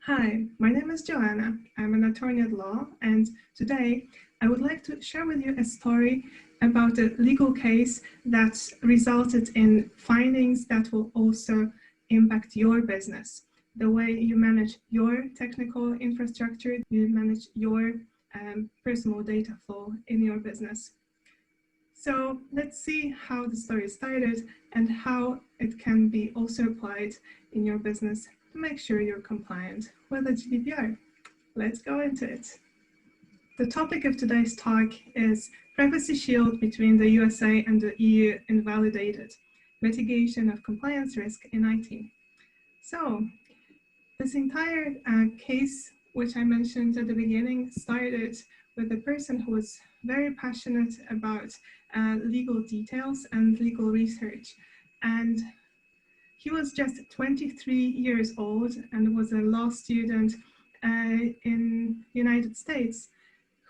Hi, my name is Joanna. I'm an attorney at law, and today I would like to share with you a story about a legal case that resulted in findings that will also impact your business. The way you manage your technical infrastructure, you manage your personal data flow in your business. So let's see how the story started and how it can be also applied in your business to make sure you're compliant with the GDPR. Let's go into it. The topic of today's talk is Privacy Shield between the USA and the EU invalidated, mitigation of compliance risk in IT. So this entire case, which I mentioned at the beginning, started with a person who was very passionate about legal details and legal research. And he was just 23 years old and was a law student in the United States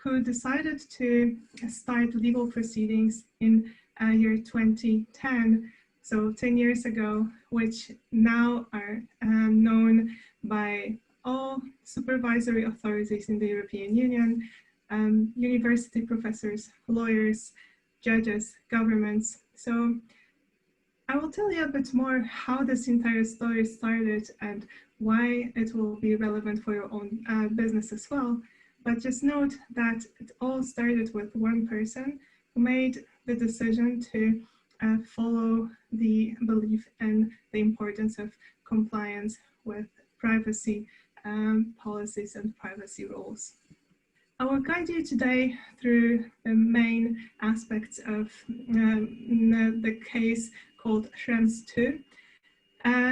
who decided to start legal proceedings in year 2010, so 10 years ago, which now are known by all supervisory authorities in the European Union, university professors, lawyers, judges, governments. So I will tell you a bit more how this entire story started and why it will be relevant for your own business as well. But just note that it all started with one person who made the decision to follow the belief in the importance of compliance with privacy policies and privacy rules. I will guide you today through the main aspects of the case called Schrems II.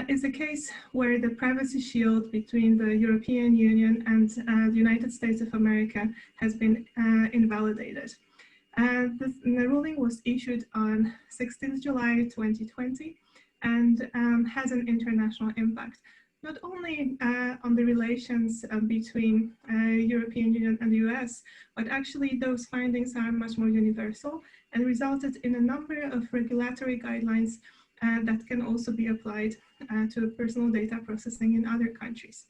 It's a case where the privacy shield between the European Union and the United States of America has been invalidated. The ruling was issued on 16th July 2020 and has an international impact, not only on the relations between European Union and the US, but actually those findings are much more universal and resulted in a number of regulatory guidelines that can also be applied to personal data processing in other countries.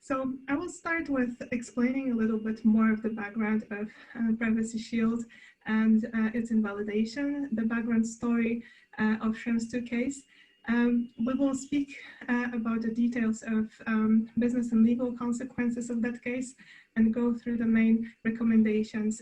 So I will start with explaining a little bit more of the background of Privacy Shield and its invalidation, the background story of Schrems II case. We will speak about the details of business and legal consequences of that case and go through the main recommendations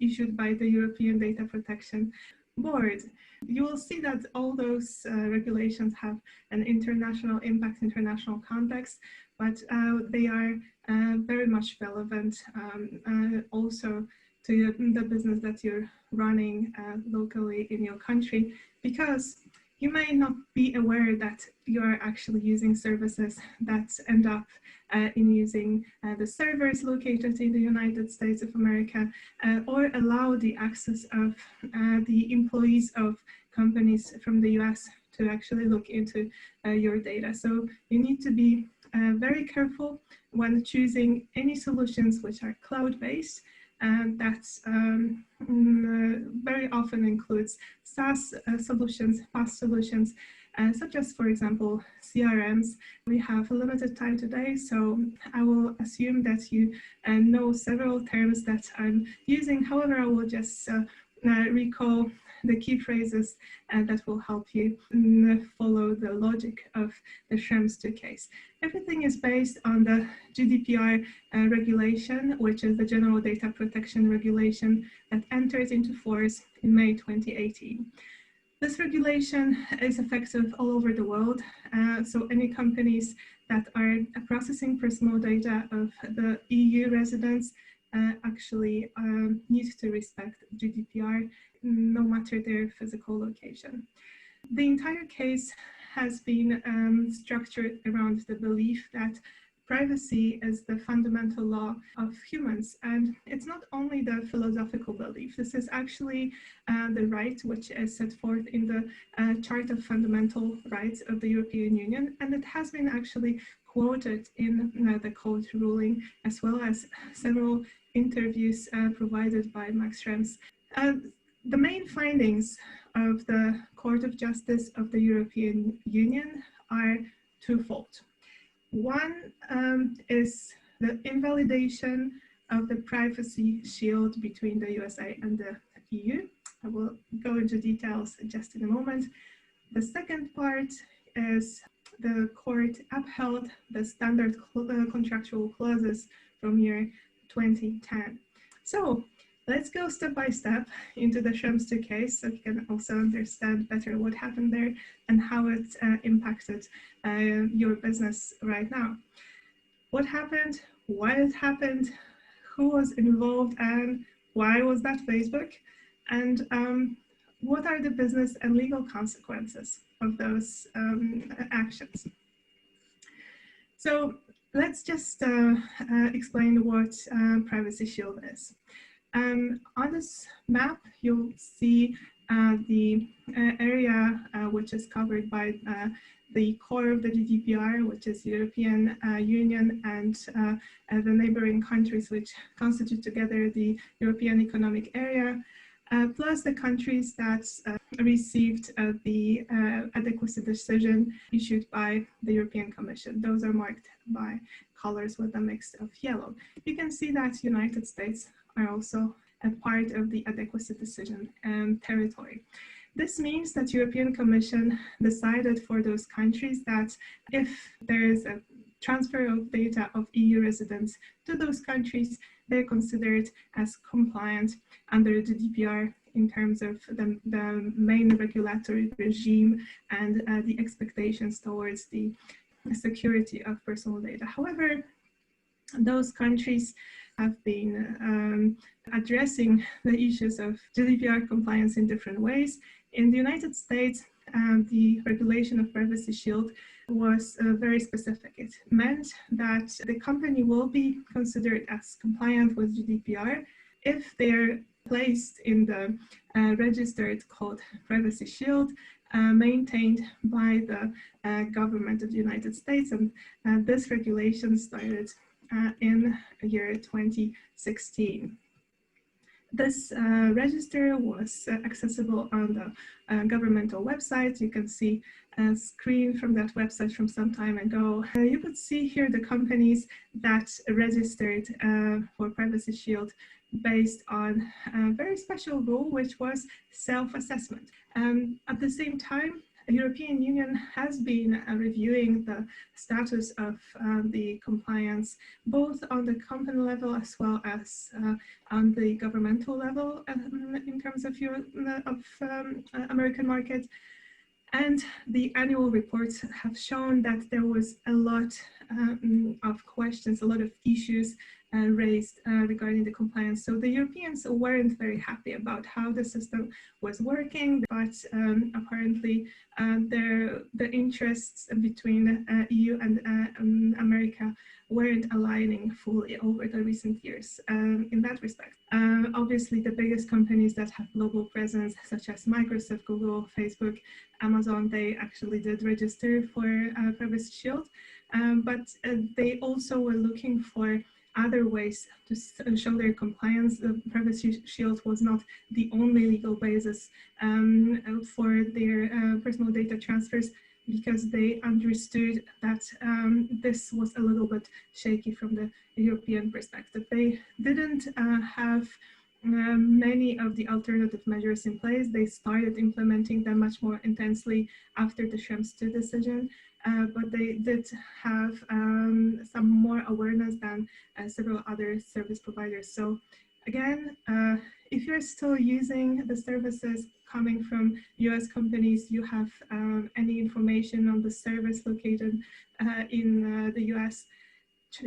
issued by the European Data Protection Board. You will see that all those regulations have an international impact, international context, but they are very much relevant also to the business that you're running locally in your country, because you may not be aware that you are actually using services that end up in using the servers located in the United States of America or allow the access of the employees of companies from the US to actually look into your data. So you need to be very careful when choosing any solutions which are cloud-based. And that very often includes SaaS solutions, PaaS solutions, such as, for example, CRMs. We have a limited time today, so I will assume that you know several terms that I'm using. However, I will just recall the key phrases that will help you follow the logic of the Schrems II case. Everything is based on the GDPR regulation, which is the General Data Protection Regulation that entered into force in May 2018. This regulation is effective all over the world, so any companies that are processing personal data of the EU residents actually need to respect GDPR, no matter their physical location. The entire case has been structured around the belief that privacy is the fundamental law of humans. And it's not only the philosophical belief, this is actually the right which is set forth in the Chart of Fundamental Rights of the European Union. And it has been actually quoted in the court ruling, as well as several interviews provided by Max Schrems. The main findings of the Court of Justice of the European Union are twofold. One is the invalidation of the privacy shield between the USA and the EU. I will go into details just in a moment. The second part is the court upheld the standard contractual clauses from year 2010. So let's go step by step into the Schrems II case so you can also understand better what happened there and how it impacted your business right now. What happened, why it happened, who was involved, and why was that Facebook, and what are the business and legal consequences of those actions. So let's just explain what Privacy Shield is. On this map, you'll see the area which is covered by the core of the GDPR, which is European Union, and the neighboring countries which constitute together the European Economic Area, plus the countries that received the adequacy decision issued by the European Commission. Those are marked by colors with a mix of yellow. You can see that United States are also a part of the adequacy decision territory. This means that European Commission decided for those countries that if there is a transfer of data of EU residents to those countries, they're considered as compliant under the GDPR in terms of the main regulatory regime and the expectations towards the security of personal data. However, those countries have been addressing the issues of GDPR compliance in different ways. In the United States, the regulation of Privacy Shield was very specific. It meant that the company will be considered as compliant with GDPR if they're placed in the registered code Privacy Shield maintained by the government of the United States. And this regulation started in the year 2016. This register was accessible on the governmental website. You can see a screen from that website from some time ago. You could see here the companies that registered for Privacy Shield based on a very special rule, which was self-assessment. At the same time, the European Union has been reviewing the status of the compliance, both on the company level as well as on the governmental level in terms of American market. And the annual reports have shown that there was a lot of questions, a lot of issues raised regarding the compliance. So the Europeans weren't very happy about how the system was working, but apparently the interests between EU and America weren't aligning fully over the recent years in that respect. Obviously, the biggest companies that have global presence, such as Microsoft, Google, Facebook, Amazon, they actually did register for Privacy Shield, but they also were looking for other ways to show their compliance. The Privacy Shield was not the only legal basis for their personal data transfers, because they understood that this was a little bit shaky from the European perspective. They didn't have many of the alternative measures in place. They started implementing them much more intensely after the Schrems II decision, but they did have some more awareness than several other service providers. So again, if you're still using the services coming from US companies, you have any information on the service located in the US,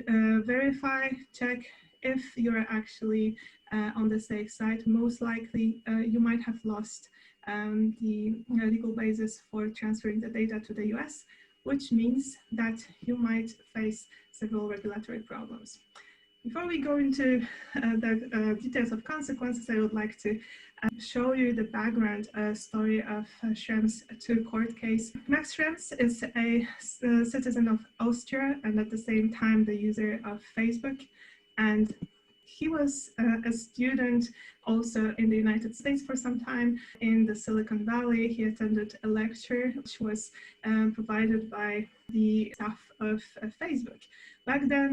verify, check if you're actually on the safe side. Most likely you might have lost the legal basis for transferring the data to the US, which means that you might face several regulatory problems. Before we go into the details of consequences, I would like to show you the background story of Schrems II court case. Max Schrems is a citizen of Austria and at the same time the user of Facebook. And he was a student also in the United States for some time in the Silicon Valley. He attended a lecture which was provided by the staff of Facebook. Back then,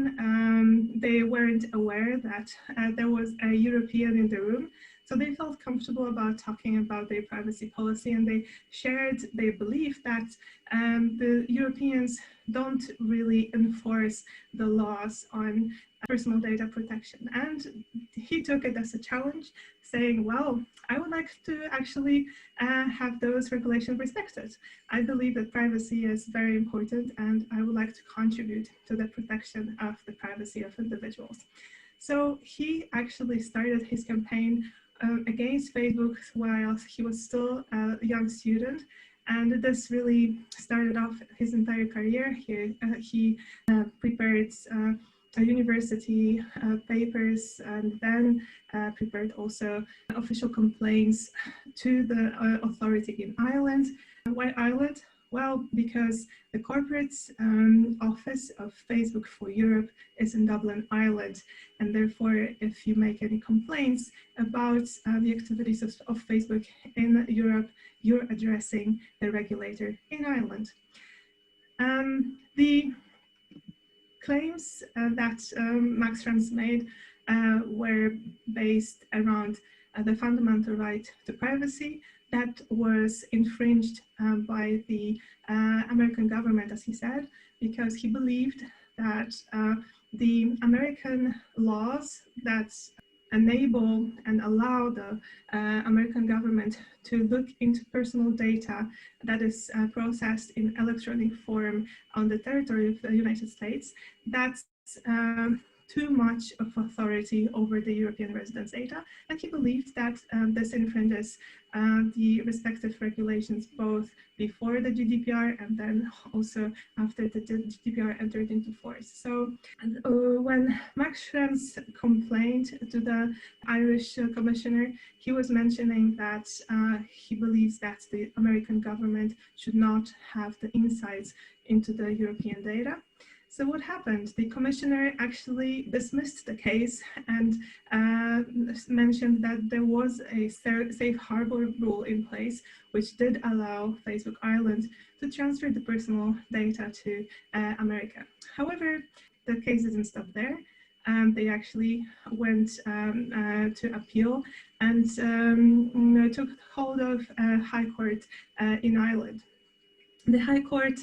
they weren't aware that there was a European in the room, so they felt comfortable about talking about their privacy policy, and they shared their belief that the Europeans don't really enforce the laws on personal data protection. And he took it as a challenge, saying, well, I would like to actually have those regulations respected. I believe that privacy is very important, and I would like to contribute to the protection of the privacy of individuals. So he actually started his campaign against Facebook while he was still a young student. And this really started off his entire career. He prepared university papers, and then prepared also official complaints to the authority in Ireland. Why Ireland? Well, because the corporate office of Facebook for Europe is in Dublin, Ireland, and therefore if you make any complaints about the activities of Facebook in Europe, you're addressing the regulator in Ireland. The claims that Max Schrems made were based around the fundamental right to privacy that was infringed by the American government, as he said, because he believed that the American laws that enable and allow the American government to look into personal data that is processed in electronic form on the territory of the United States, that's too much of authority over the European residents' data, and he believed that this infringes the respective regulations both before the GDPR and then also after the GDPR entered into force. So when Max Schrems complained to the Irish commissioner, he was mentioning that he believes that the American government should not have the insights into the European data. So what happened? The commissioner actually dismissed the case and mentioned that there was a safe harbor rule in place, which did allow Facebook Ireland to transfer the personal data to America. However, the case didn't stop there. They actually went to appeal and took hold of High Court in Ireland. The High Court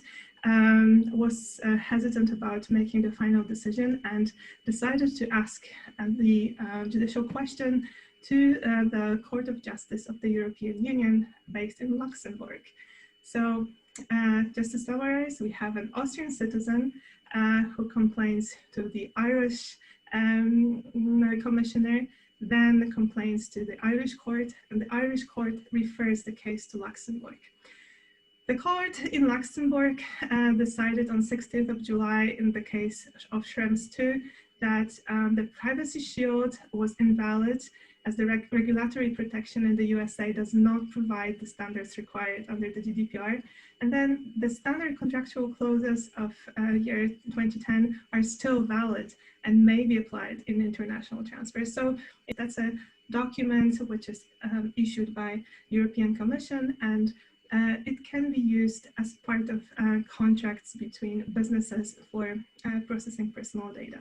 was hesitant about making the final decision and decided to ask the judicial question to the Court of Justice of the European Union based in Luxembourg. So just to summarize, we have an Austrian citizen who complains to the Irish commissioner, then complains to the Irish court, and the Irish court refers the case to Luxembourg. The court in Luxembourg decided on 16th of July in the case of Schrems II that the privacy shield was invalid as the regulatory protection in the USA does not provide the standards required under the GDPR. And then the standard contractual clauses of year 2010 are still valid and may be applied in international transfers. So that's a document which is issued by European Commission, and it can be used as part of contracts between businesses for processing personal data.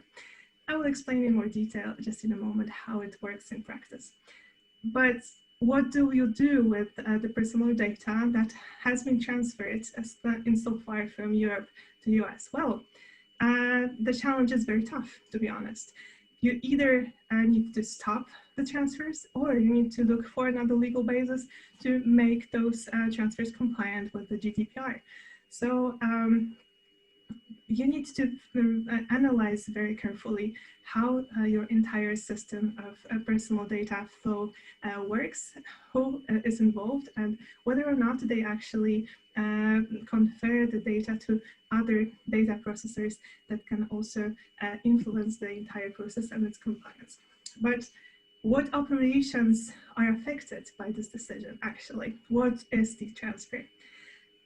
I will explain in more detail just in a moment how it works in practice. But what do you do with the personal data that has been transferred insofar from Europe to US? Well, the challenge is very tough, to be honest. You either need to stop the transfers, or you need to look for another legal basis to make those transfers compliant with the GDPR. So you need to analyze very carefully how your entire system of personal data flow works, who is involved, and whether or not they actually confer the data to other data processors that can also influence the entire process and its compliance. But what operations are affected by this decision, actually? What is the transfer?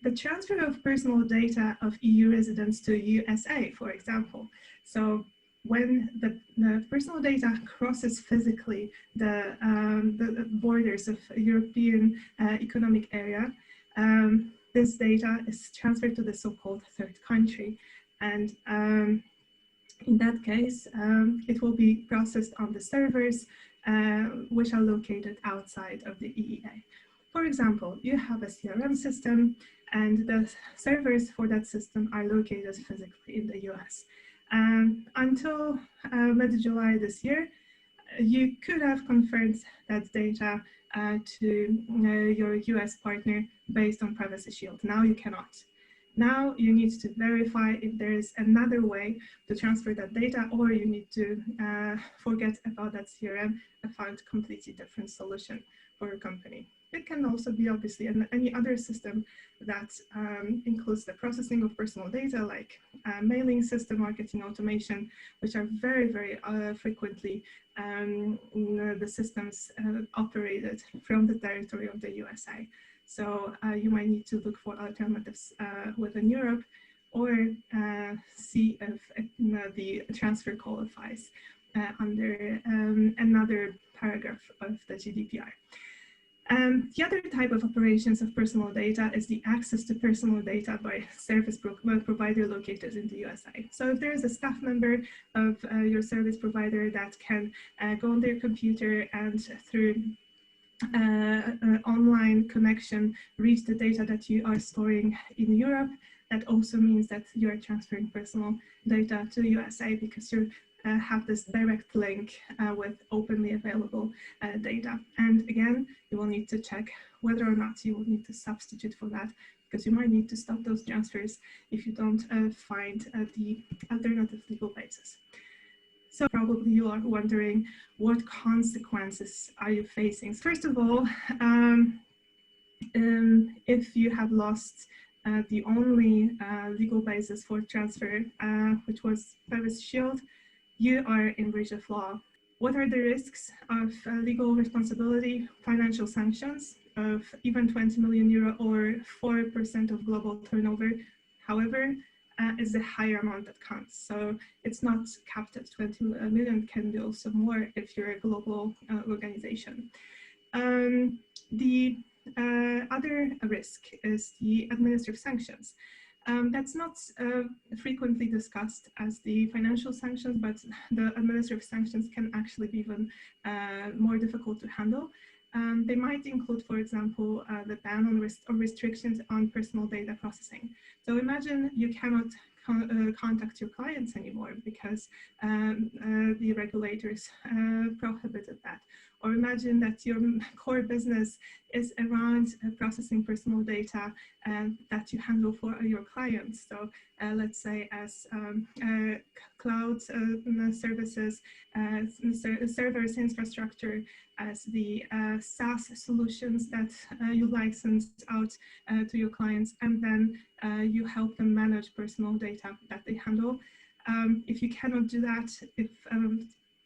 The transfer of personal data of EU residents to USA, for example. So when the personal data crosses physically the borders of European economic area, this data is transferred to the so-called third country. And in that case, it will be processed on the servers which are located outside of the EEA. For example, you have a CRM system and the servers for that system are located physically in the US. Until mid-July this year, you could have conferred that data to your US partner based on Privacy Shield. Now you cannot. Now you need to verify if there is another way to transfer that data, or you need to forget about that CRM and find a completely different solution for your company. It can also be obviously any other system that includes the processing of personal data, like mailing system, marketing automation, which are very, very frequently the systems operated from the territory of the USA. So you might need to look for alternatives within Europe, or see if the transfer qualifies under another paragraph of the GDPR. The other type of operations of personal data is the access to personal data by service provider located in the USA. So if there is a staff member of your service provider that can go on their computer and through online connection reach the data that you are storing in Europe, that also means that you are transferring personal data to the USA, because you have this direct link with openly available data. And again, you will need to check whether or not you will need to substitute for that, because you might need to stop those transfers if you don't find the alternative legal basis. So probably you are wondering, what consequences are you facing? First of all, if you have lost the only legal basis for transfer, which was Privacy Shield, you are in breach of law. What are the risks of legal responsibility? Financial sanctions of even 20 million euro or 4% of global turnover. However, is a higher amount that counts. So it's not capped at 20 million, can be also more if you're a global organization. The other risk is the administrative sanctions. That's not frequently discussed as the financial sanctions, but the administrative sanctions can actually be even more difficult to handle. They might include, for example, the ban on restrictions on personal data processing. So imagine you cannot contact your clients anymore because the regulators prohibited that. Or imagine that your core business is around processing personal data that you handle for your clients. So let's say as cloud services, servers infrastructure, as the SaaS solutions that you license out to your clients, and then you help them manage personal data that they handle. If you cannot do that, if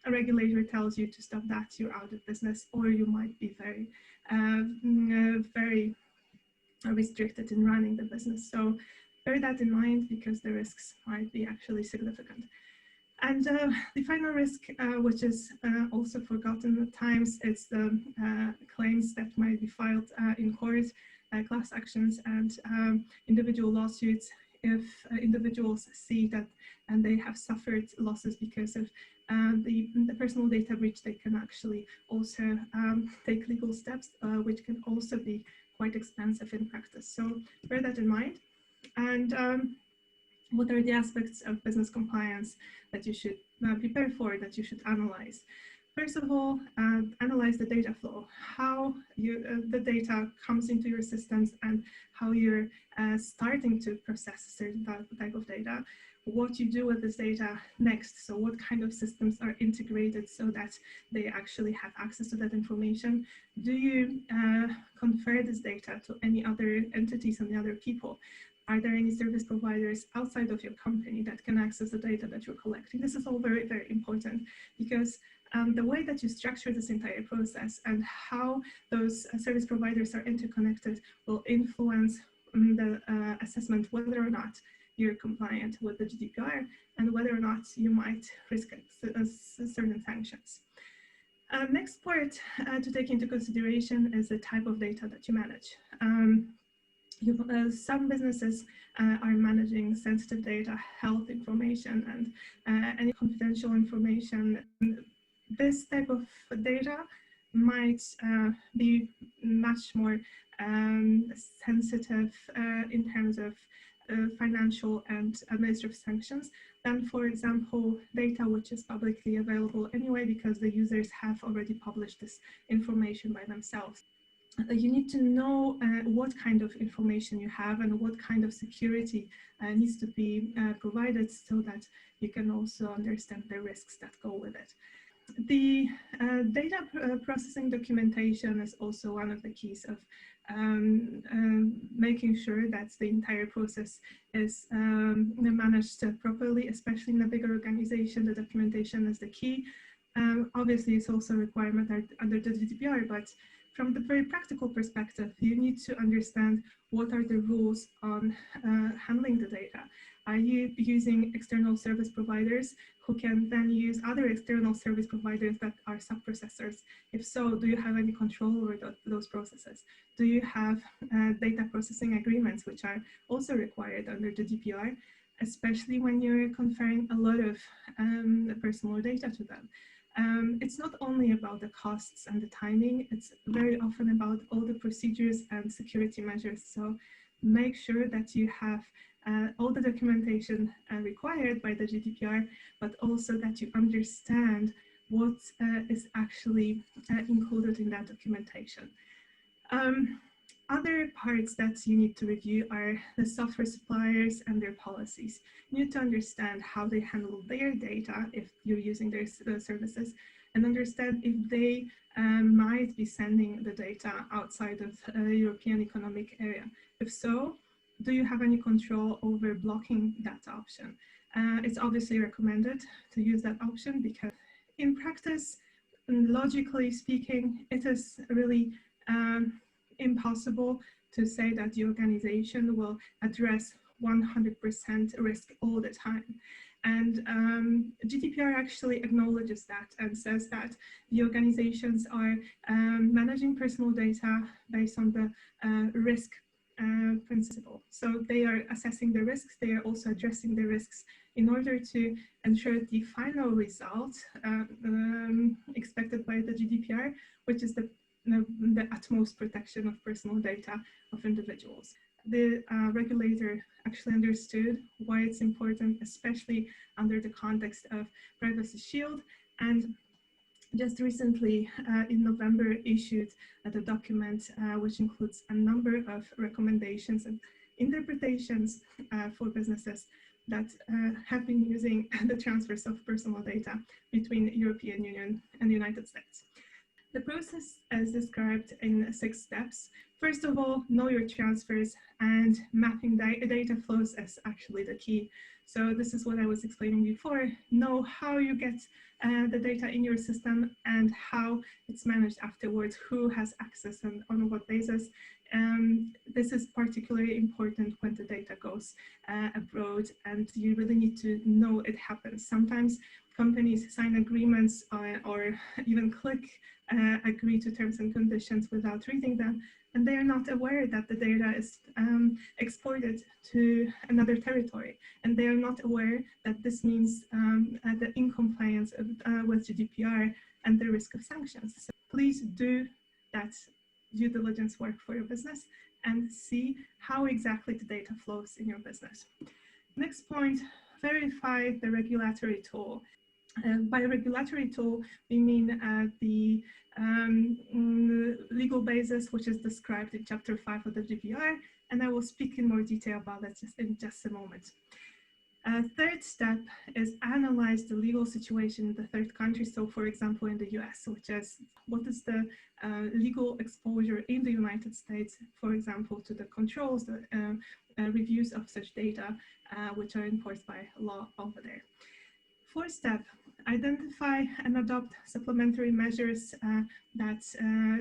a regulator tells you to stop that, you're out of business, or you might be very, very restricted in running the business. So bear that in mind, because the risks might be actually significant. And the final risk, which is also forgotten at times, is the claims that might be filed in court, class actions and individual lawsuits. If individuals see that and they have suffered losses because of the personal data breach, they can actually also take legal steps, which can also be quite expensive in practice. So bear that in mind. And what are the aspects of business compliance that you should prepare for, that you should analyze? First of all, analyze the data flow, how the data comes into your systems and how you're starting to process a certain type of data, what you do with this data next. So what kind of systems are integrated so that they actually have access to that information? Do you confer this data to any other entities and the other people? Are there any service providers outside of your company that can access the data that you're collecting? This is all very, very important, because the way that you structure this entire process and how those service providers are interconnected will influence the assessment whether or not you're compliant with the GDPR and whether or not you might risk certain sanctions. Next part to take into consideration is the type of data that you manage. Some businesses are managing sensitive data, health information, and any confidential information. This type of data might be much more sensitive in terms of financial and administrative sanctions than, for example, data which is publicly available anyway because the users have already published this information by themselves. You need to know what kind of information you have and what kind of security needs to be provided so that you can also understand the risks that go with it. The data processing documentation is also one of the keys of making sure that the entire process is managed properly, especially in a bigger organization. The documentation is the key. Obviously, it's also a requirement under the GDPR, but from the very practical perspective, you need to understand what are the rules on handling the data. Are you using external service providers who can then use other external service providers that are sub-processors? If so, do you have any control over those processes? Do you have data processing agreements, which are also required under the GDPR, especially when you're conferring a lot of personal data to them? It's not only about the costs and the timing, it's very often about all the procedures and security measures. So make sure that you have all the documentation required by the GDPR, but also that you understand what is actually included in that documentation. Other parts that you need to review are the software suppliers and their policies. You need to understand how they handle their data if you're using their services, and understand if they might be sending the data outside of the European Economic Area. If so, do you have any control over blocking that option? It's obviously recommended to use that option because in practice, logically speaking, it is really impossible to say that the organization will address 100% risk all the time. And GDPR actually acknowledges that and says that the organizations are managing personal data based on the risk principle. So they are assessing the risks, they are also addressing the risks in order to ensure the final result expected by the GDPR, which is the utmost protection of personal data of individuals. The regulator actually understood why it's important, especially under the context of Privacy Shield, and just recently in November issued the document which includes a number of recommendations and interpretations for businesses that have been using the transfers of personal data between the European Union and the United States. The process is described in 6 steps. First of all, know your transfers, and mapping data flows is actually the key. So this is what I was explaining before. Know how you get the data in your system and how it's managed afterwards, who has access and on what basis. This is particularly important when the data goes abroad, and you really need to know it happens. Sometimes companies sign agreements or even click agree to terms and conditions without reading them, and they are not aware that the data is exported to another territory, and they are not aware that this means the incompliance with GDPR and the risk of sanctions. So please do that due diligence work for your business and see how exactly the data flows in your business. Next point, verify the regulatory tool. By regulatory tool, we mean the legal basis, which is described in Chapter 5 of the GDPR, and I will speak in more detail about that in just a moment. Third step is analyze the legal situation in the third country. So, for example, in the US, which is what is the legal exposure in the United States, for example, to the controls, the reviews of such data, which are enforced by law over there. Fourth step, identify and adopt supplementary measures that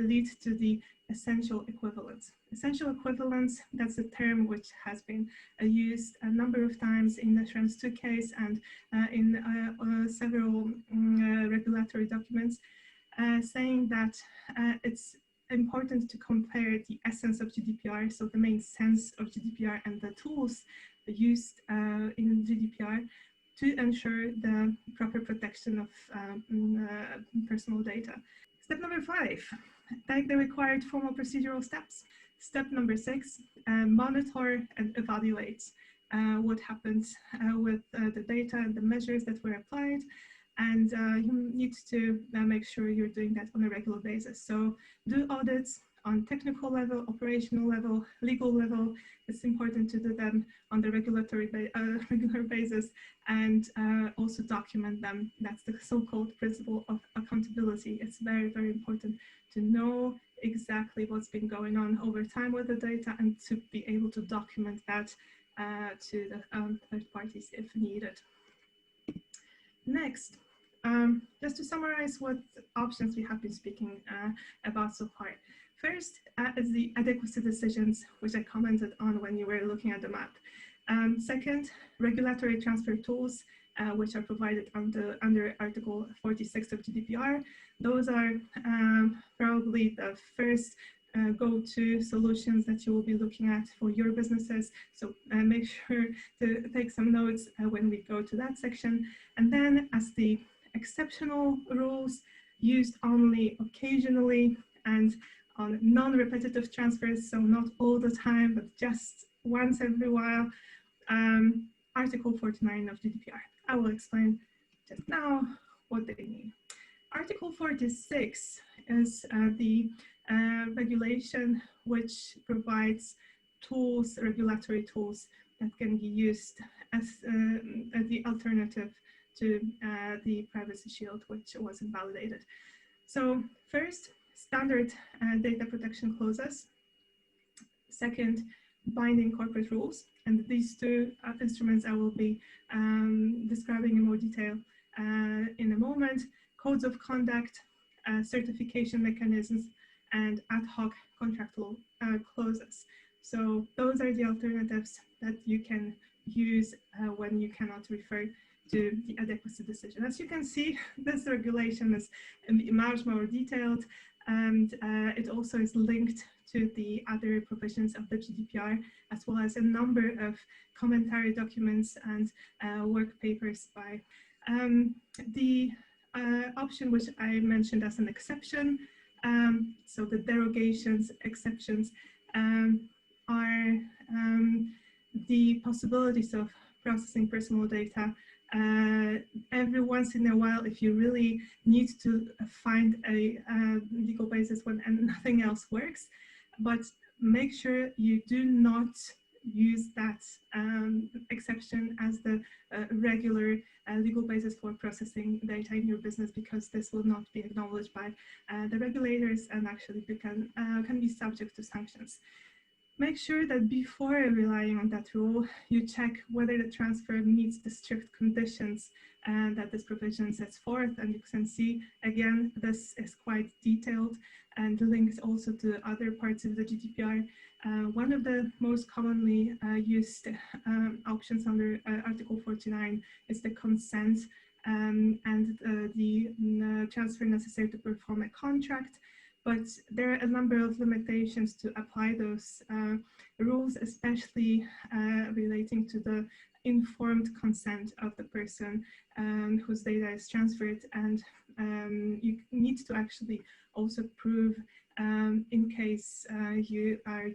lead to the essential equivalence. Essential equivalence, that's a term which has been used a number of times in the Schrems II case and in several regulatory documents, saying that it's important to compare the essence of GDPR, so the main sense of GDPR and the tools used in GDPR to ensure the proper protection of personal data. Step number 5, take the required formal procedural steps. Step number 6, monitor and evaluate what happens with the data and the measures that were applied. And you need to make sure you're doing that on a regular basis. So do audits on technical level, operational level, legal level. It's important to do them on the regular basis, and also document them. That's the so-called principle of accountability. It's very, very important to know exactly what's been going on over time with the data and to be able to document that to the third parties if needed. Next, just to summarize what options we have been speaking about so far. First is the adequacy decisions, which I commented on when you were looking at the map. Second, regulatory transfer tools, which are provided under Article 46 of GDPR. Those are probably the first go-to solutions that you will be looking at for your businesses. So make sure to take some notes when we go to that section. And then as the exceptional rules used only occasionally and on non-repetitive transfers, so not all the time, but just once every while, Article 49 of GDPR. I will explain just now what they mean. Article 46 is the regulation which provides tools, regulatory tools that can be used as the alternative to the Privacy Shield, which was invalidated. So first, standard data protection clauses. Second, binding corporate rules. And these two instruments I will be describing in more detail in a moment. Codes of conduct, certification mechanisms, and ad hoc contractual clauses. So those are the alternatives that you can use when you cannot refer to the adequacy decision. As you can see, this regulation is much more detailed, and it also is linked to the other provisions of the GDPR, as well as a number of commentary documents and work papers by the option which I mentioned as an exception. So the derogations, exceptions are the possibilities of processing personal data every once in a while if you really need to find a legal basis when nothing else works. But make sure you do not use that exception as the regular legal basis for processing data in your business, because this will not be acknowledged by the regulators and actually can be subject to sanctions. Make sure that before relying on that rule, you check whether the transfer meets the strict conditions that this provision sets forth. And you can see, again, this is quite detailed and links also to other parts of the GDPR. One of the most commonly used options under Article 49 is the consent and the transfer necessary to perform a contract. But there are a number of limitations to apply those rules, especially relating to the informed consent of the person whose data is transferred. And you need to actually also prove, in case you are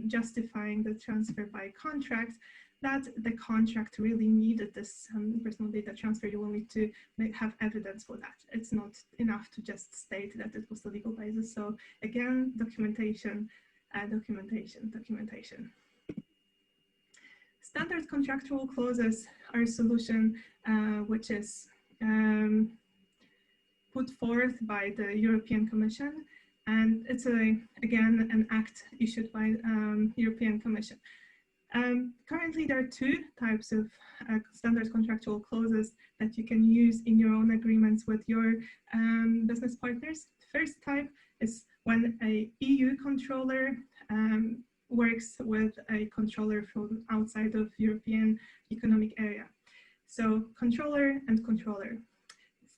justifying the transfer by contract, that the contract really needed this personal data transfer. You will need to have evidence for that. It's not enough to just state that it was the legal basis. So again, documentation, documentation. Standard contractual clauses are a solution which is put forth by the European Commission. And it's, again, an act issued by European Commission. Currently, there are two types of standard contractual clauses that you can use in your own agreements with your business partners. The first type is when a EU controller works with a controller from outside of European Economic Area. So controller and controller.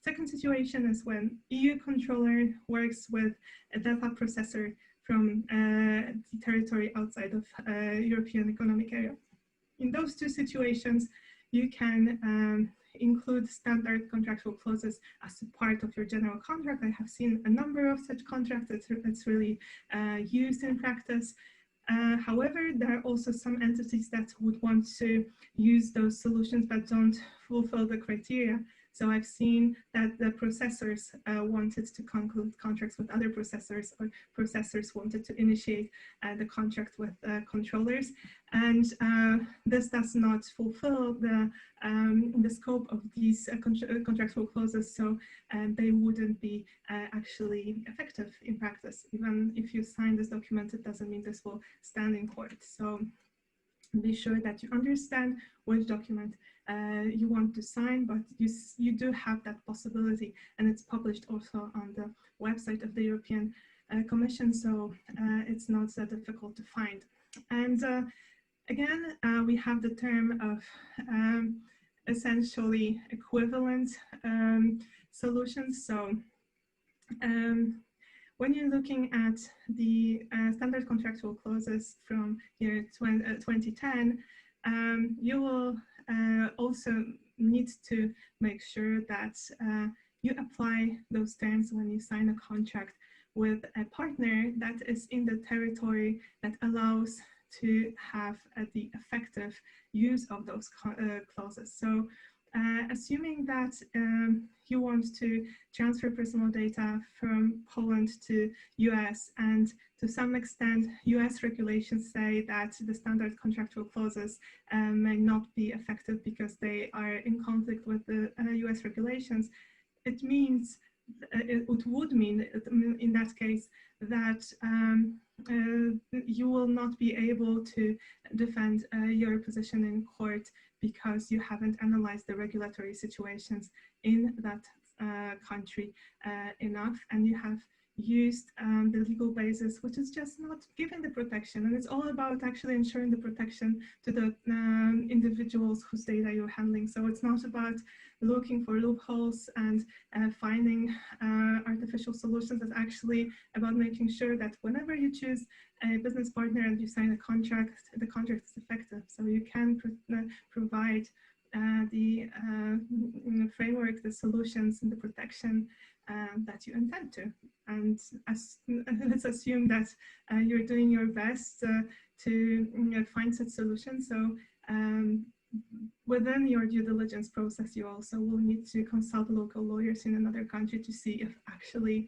Second situation is when EU controller works with a data processor from the territory outside of European Economic Area. In those two situations, you can include standard contractual clauses as a part of your general contract. I have seen a number of such contracts. It's really used in practice. However, there are also some entities that would want to use those solutions but don't fulfill the criteria. So I've seen that the processors wanted to conclude contracts with other processors, or processors wanted to initiate the contract with controllers. And this does not fulfill the scope of these contractual clauses, so they wouldn't be actually effective in practice. Even if you sign this document, it doesn't mean this will stand in court. So be sure that you understand which document you want to sign, but you do have that possibility, and it's published also on the website of the European Commission, so it's not that difficult to find. And again, we have the term of essentially equivalent solutions. So when you're looking at the standard contractual clauses from year 2010, you will also need to make sure that you apply those terms when you sign a contract with a partner that is in the territory that allows to have the effective use of those clauses. So assuming that you want to transfer personal data from Poland to US, and to some extent US regulations say that the standard contractual clauses may not be effective because they are in conflict with the US regulations, it would mean in that case that you will not be able to defend your position in court because you haven't analyzed the regulatory situations in that country enough, and you have used the legal basis, which is just not giving the protection. And it's all about actually ensuring the protection to the individuals whose data you're handling. So it's not about looking for loopholes and finding artificial solutions. It's actually about making sure that whenever you choose a business partner and you sign a contract, the contract is effective. So you can provide the framework, the solutions, and the protection that you intend to. And let's assume that you're doing your best to find such solutions. So within your due diligence process, you also will need to consult local lawyers in another country to see if actually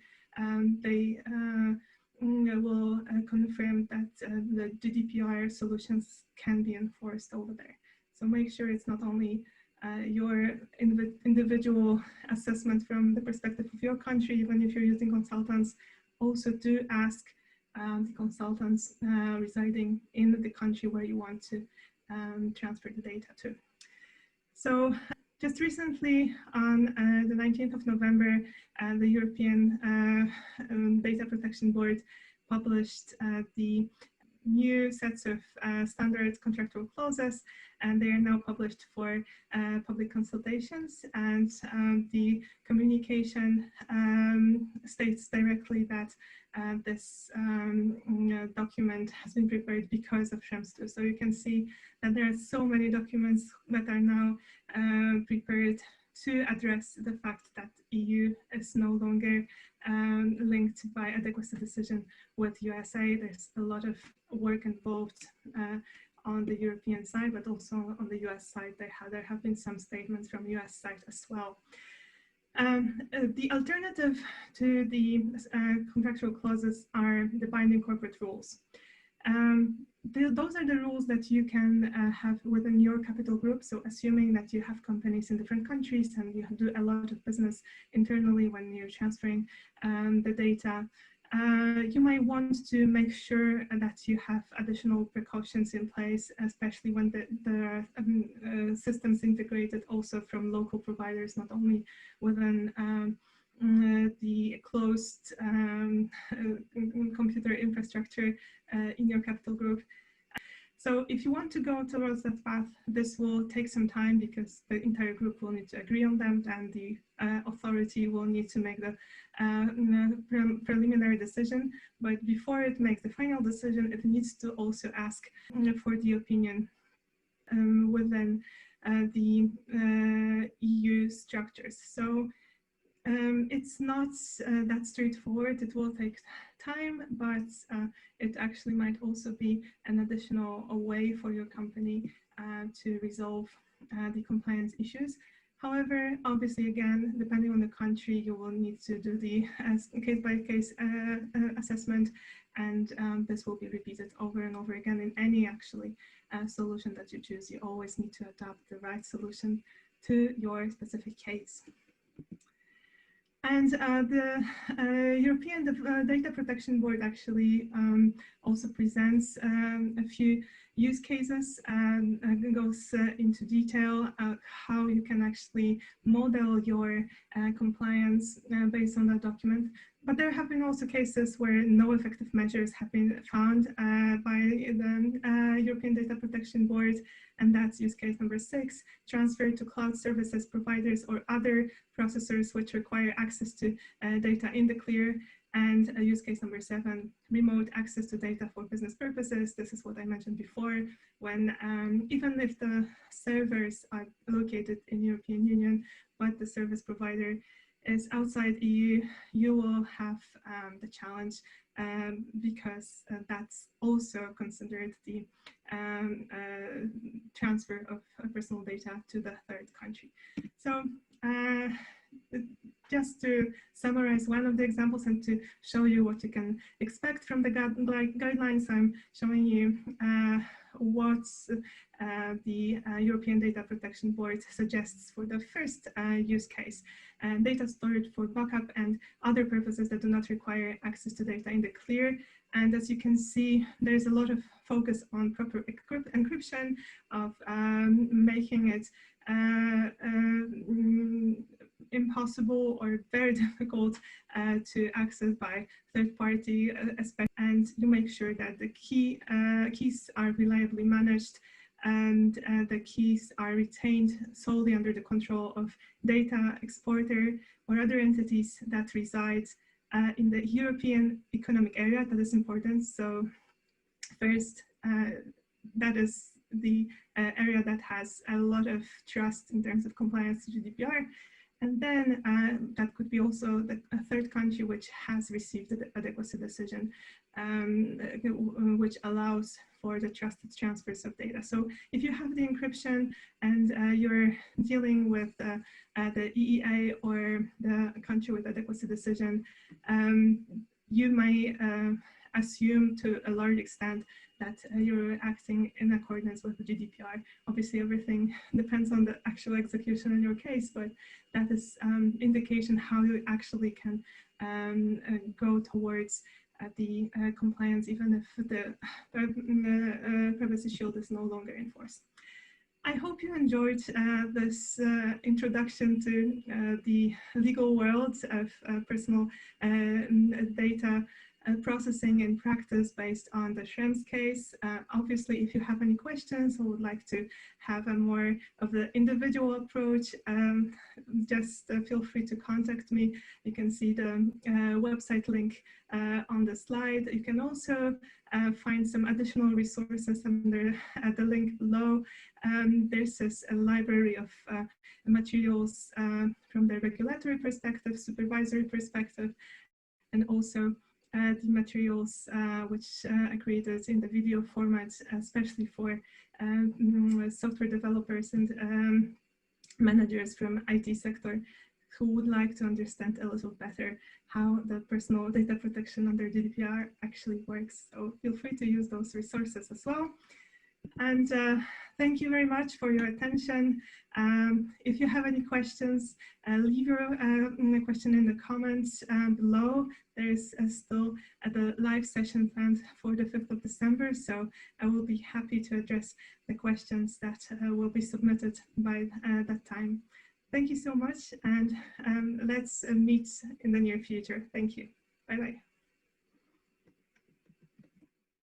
they will confirm that the GDPR solutions can be enforced over there. So make sure it's not only your individual assessment from the perspective of your country, even if you're using consultants. Also do ask the consultants residing in the country where you want to transfer the data to. So just recently, on the 19th of November, the European Data Protection Board published the new sets of standard contractual clauses, and they are now published for public consultations. And the communication states directly that this document has been prepared because of Schrems II. So you can see that there are so many documents that are now prepared to address the fact that EU is no longer linked by adequacy decision with USA. There's a lot of work involved on the European side, but also on the US side. There have been some statements from US side as well. The alternative to the contractual clauses are the binding corporate rules. Those are the rules that you can have within your capital group. So assuming that you have companies in different countries and you do a lot of business internally when you're transferring the data, you might want to make sure that you have additional precautions in place, especially when there are systems integrated also from local providers, not only within the closed computer infrastructure in your capital group. So if you want to go towards that path, this will take some time because the entire group will need to agree on them, and the authority will need to make the preliminary decision. But before it makes the final decision, it needs to also ask for the opinion within the EU structures. So it's not that straightforward. It will take time, but it actually might also be an additional way for your company to resolve the compliance issues. However, obviously, again, depending on the country, you will need to do the case-by-case assessment, and this will be repeated over and over again in any actually solution that you choose. You always need to adapt the right solution to your specific case. And the European Data Protection Board actually also presents a few use cases and goes into detail how you can actually model your compliance based on that document. But there have been also cases where no effective measures have been found by the European Data Protection Board, and that's use case number 6, transfer to cloud services providers or other processors which require access to data in the clear. And use case number 7, remote access to data for business purposes. This is what I mentioned before, when even if the servers are located in European Union, but the service provider is outside EU, you will have the challenge because that's also considered the transfer of personal data to the third country. So just to summarize one of the examples and to show you what you can expect from the guidelines, I'm showing you what the European Data Protection Board suggests for the first use case, data stored for backup and other purposes that do not require access to data in the clear. And as you can see, there's a lot of focus on proper encryption, of making it impossible or very difficult to access by third party, and you make sure that the keys are reliably managed and the keys are retained solely under the control of data exporter or other entities that reside in the European Economic Area. That is important. So first, that is the area that has a lot of trust in terms of compliance to GDPR. And then that could be also a third country which has received the adequacy decision, which allows for the trusted transfers of data. So if you have the encryption and you're dealing with the EEA or the country with adequacy decision, you may assume to a large extent that you're acting in accordance with the GDPR. Obviously, everything depends on the actual execution in your case, but that is indication how you actually can go towards the compliance, even if the privacy shield is no longer in force. I hope you enjoyed this introduction to the legal world of personal data processing in practice based on the Schrems case. Obviously, if you have any questions or would like to have a more of the individual approach, just feel free to contact me. You can see the website link on the slide. You can also find some additional resources under the link below. There's a library of materials from the regulatory perspective, supervisory perspective, and also the materials which are created in the video format, especially for software developers and managers from IT sector who would like to understand a little better how the personal data protection under GDPR actually works. So feel free to use those resources as well. And thank you very much for your attention. If you have any questions, leave your question in the comments below. There is still the live session planned for the 5th of December, so I will be happy to address the questions that will be submitted by that time. Thank you so much, and let's meet in the near future. Thank you. Bye-bye.